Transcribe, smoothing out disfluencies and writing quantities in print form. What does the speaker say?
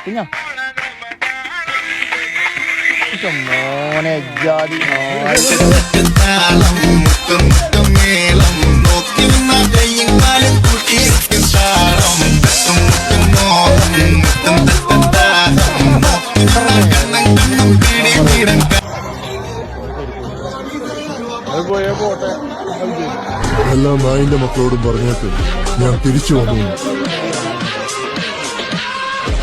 കുഞ്ഞാ മോനെ ജാതി എല്ലാ നായിന്റെ മക്കളോടും പറഞ്ഞിട്ട് ഞാൻ തിരിച്ചു വന്നു.